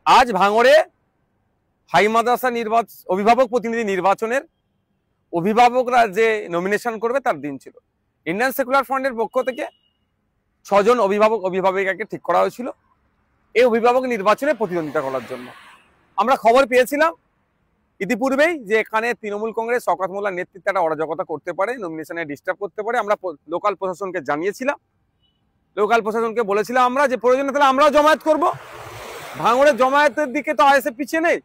আজ ভাঙড়ে হাই মাদ্রাসা অভিভাবক প্রতিনিধি নির্বাচনের অভিভাবকরা যে নমিনেশন করবে তার দিন ছিল। ইন্ডিয়ান সেকুলার ফ্রন্টের পক্ষ থেকে 6 জন অভিভাবিকাকে ঠিক করা হয়েছিল এই অভিভাবক নির্বাচনে প্রতিদ্বন্দ্বিতা করার জন্য। আমরা খবর পেয়েছিলাম ইতিপূর্বেই যে এখানে তৃণমূল কংগ্রেস শওকত মোল্লার নেতৃত্বে একটা অরাজকতা করতে পারে, নমিনেশনে ডিস্টার্ব করতে পারে। আমরা লোকাল প্রশাসনকে জানিয়েছিলাম, লোকাল প্রশাসনকে বলেছিলাম আমরা যে প্রয়োজনে তাহলে আমরাও জমায়েত করব। ভাঙড়ের জমায়েতের দিকে তো আইএসএফ পিছিয়ে নেই,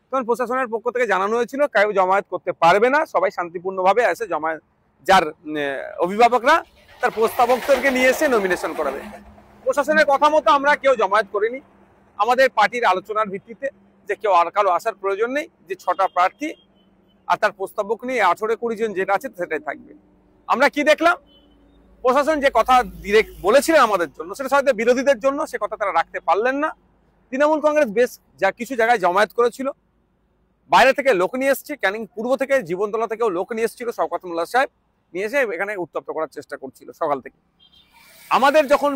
তখন প্রশাসনের পক্ষ থেকে জানানো হয়েছিল কেউ জমায়েত করতে পারবে না, সবাই শান্তিপূর্ণভাবে এসে জমায়েত, যার অভিভাবকরা তার প্রস্তাবকদেরকে নিয়ে এসে নমিনেশন করাবে। প্রশাসনের কথা মতো আমরা কেউ জমায়েত করিনি, আমাদের পার্টির আলোচনার ভিত্তিতে যে কেউ আর কারো আসার প্রয়োজন নেই, যে 6টা প্রার্থী আর তার প্রস্তাবক নিয়ে 18-20 জন যেটা আছে সেটাই থাকবে। আমরা কি দেখলাম, প্রশাসন যে কথা ডিরেক্ট বলেছিলেন আমাদের জন্য, সেটা হয়তো বিরোধীদের জন্য সে কথা তারা রাখতে পারলেন না। তৃণমূল কংগ্রেস বেশ কিছু জায়গায় জমায়েত করেছিল, বাইরে থেকে লোক নিয়ে এসছে, ক্যানিং পূর্ব থেকে জীবনতলা থেকেও লোক নিয়ে এসেছিল, শওকত মোল্লা সাহেব নিয়ে এসে এখানে উত্তপ্ত করার চেষ্টা করছিল সকাল থেকে। আমাদের যখন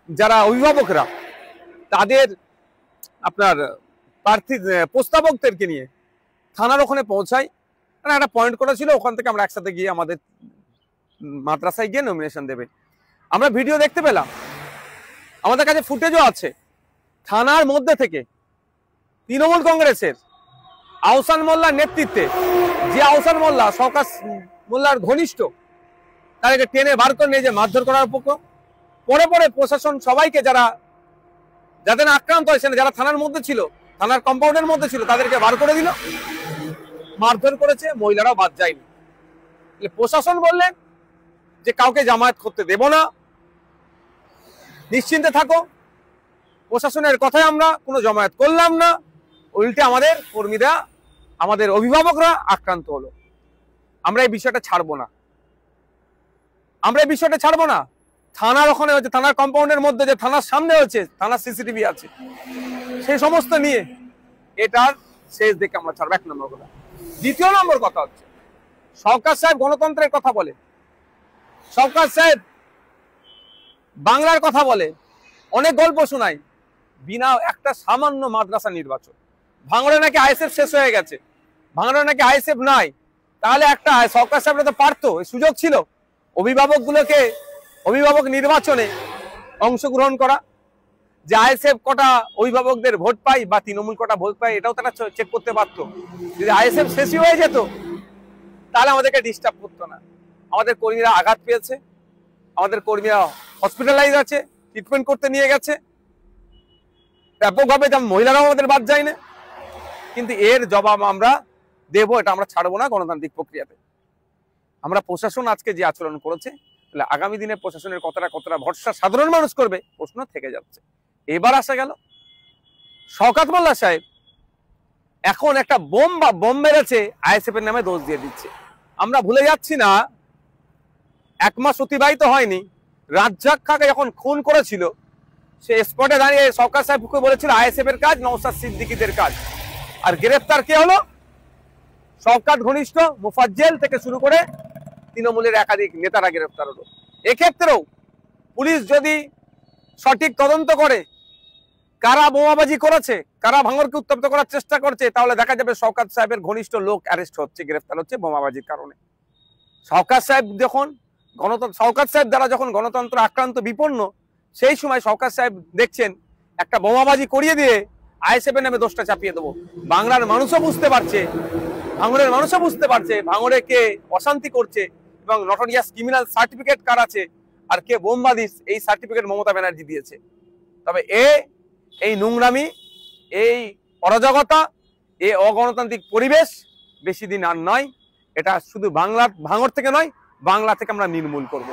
যারা অভিভাবকরা তাদের আপনার প্রার্থী প্রস্তাবকদেরকে নিয়ে থানার ওখানে পৌঁছায়, একটা পয়েন্ট করা ছিল, ওখান থেকে আমরা একসাথে গিয়ে আমাদের মাদ্রাসায় গিয়ে নমিনেশন দেবে। আমরা ভিডিও দেখতে পেলাম, আমাদের কাছে ফুটেজও আছে, থানার মধ্যে থেকে তৃণমূল কংগ্রেসের আহসান মোল্লার নেতৃত্বে, যে আহসান মোল্লা শওকত মোল্লার ঘনিষ্ঠ, তাদেরকে টেনে বার করে নিয়ে যে মারধর করার পরে প্রশাসন সবাইকে যাদের আক্রান্ত হয়েছে, যারা থানার মধ্যে ছিল, থানার কম্পাউন্ডের মধ্যে ছিল, তাদেরকে বার করে দিল, মারধর করেছে, মহিলারাও বাদ যায়নি। প্রশাসন বললেন যে কাউকে জামায়াত করতে দেব না, নিশ্চিন্তে থাকো। প্রশাসনের কথায় আমরা কোনো জমায়েত করলাম না, উল্টে আমাদের কর্মীরা, আমাদের অভিভাবকরা আক্রান্ত হলো। আমরা এই বিষয়টা ছাড়বো না, আমরা এই বিষয়টা ছাড়বো না। থানার ওখানে হচ্ছে, থানার কম্পাউন্ডের মধ্যে যে থানার সামনে হচ্ছে, থানার সিসিটিভি আছে, সেই সমস্ত নিয়ে এটার শেষ দেখে আমরা ছাড়বো, 1 নম্বর কথা। 2 নম্বর কথা হচ্ছে, শওকত সাহেব গণতন্ত্রের কথা বলে, শওকত সাহেব বাংলার কথা বলে, অনেক গল্প শোনায়, বিনা একটা সামান্য মাদ্রাসা নির্বাচন। ভাঙড়ে নাকি আইএসএফ শেষ হয়ে গেছে, ভাঙড়ে নাকি আইএসএফ নাই, তাহলে একটা শওকত সাহেবরা তো পারতো, সুযোগ ছিল অভিভাবক নির্বাচনে অংশগ্রহণ করা, যে আইএসএফ কটা অভিভাবকদের ভোট পাই বা তৃণমূল কটা ভোট পাই, এটাও তারা চেক করতে পারতো। যদি আইএসএফ শেষই হয়ে যেত তাহলে আমাদেরকে ডিস্টার্ব করতো না। আমাদের কর্মীরা আঘাত পেয়েছে, আমাদের কর্মীরা হসপিটালাইজ আছে, ট্রিটমেন্ট করতে নিয়ে গেছে ব্যাপকভাবে, যেমন মহিলারাও আমাদের বাদ যায় না। কিন্তু এর জবাব আমরা দেবো, এটা আমরা ছাড়বো না গণতান্ত্রিক প্রক্রিয়াতে। আমরা প্রশাসন আজকে যে আচরণ করেছে, তাহলে আগামী দিনে প্রশাসনের কতটা ভরসা সাধারণ মানুষ করবে, প্রশ্ন থেকে যাচ্ছে। এবার আসা গেল শওকত মোল্লা সাহেব এখন একটা বোম মেরেছে, আইএসএফ এর নামে দোষ দিয়ে দিচ্ছে। আমরা ভুলে যাচ্ছি না, 1 মাস অতিবাহিত হয়নি, রাজ্জাক খাকে যখন খুন করেছিল, সে স্পটে দাঁড়িয়ে শওকত সাহেবকে বলেছিল আইএসএফ এর কাজ, নওশাদ সিদ্দিকীদের কাজ। আর গ্রেফতার কে হলো? শওকত ঘনিষ্ঠ মুফাজ্জল থেকে শুরু করে তৃণমূলের একাধিক নেতারা গ্রেফতার হলো। এক্ষেত্রেও পুলিশ যদি সঠিক তদন্ত করে কারা বোমাবাজি করেছে, কারা ভাঙড়কে উত্তপ্ত করার চেষ্টা করছে, তাহলে দেখা যাবে শওকত সাহেবের ঘনিষ্ঠ লোক অ্যারেস্ট হচ্ছে, গ্রেফতার হচ্ছে বোমাবাজির কারণে। শওকত সাহেব দ্বারা যখন গণতন্ত্র আক্রান্ত বিপন্ন, সেই সময় শওকত সাহেব দেখছেন একটা বোমাবাজি করিয়ে দিয়ে আইএসএফ এর নামে দোষটা চাপিয়ে দেবো। বাংলার মানুষও বুঝতে পারছে, ভাঙড়ের মানুষও বুঝতে পারছে ভাঙড়ে কে অশান্তি করছে এবং নটোরিয়াস ক্রিমিনাল সার্টিফিকেট কার আছে আর কে বোমবাদী, এই সার্টিফিকেট মমতা ব্যানার্জি দিয়েছে। তবে এই নোংরামি, এই অরাজকতা, এই অগণতান্ত্রিক পরিবেশ বেশি দিন আর নয়। এটা শুধু ভাঙড় থেকে নয়, বাংলা থেকে আমরা নির্মূল করব।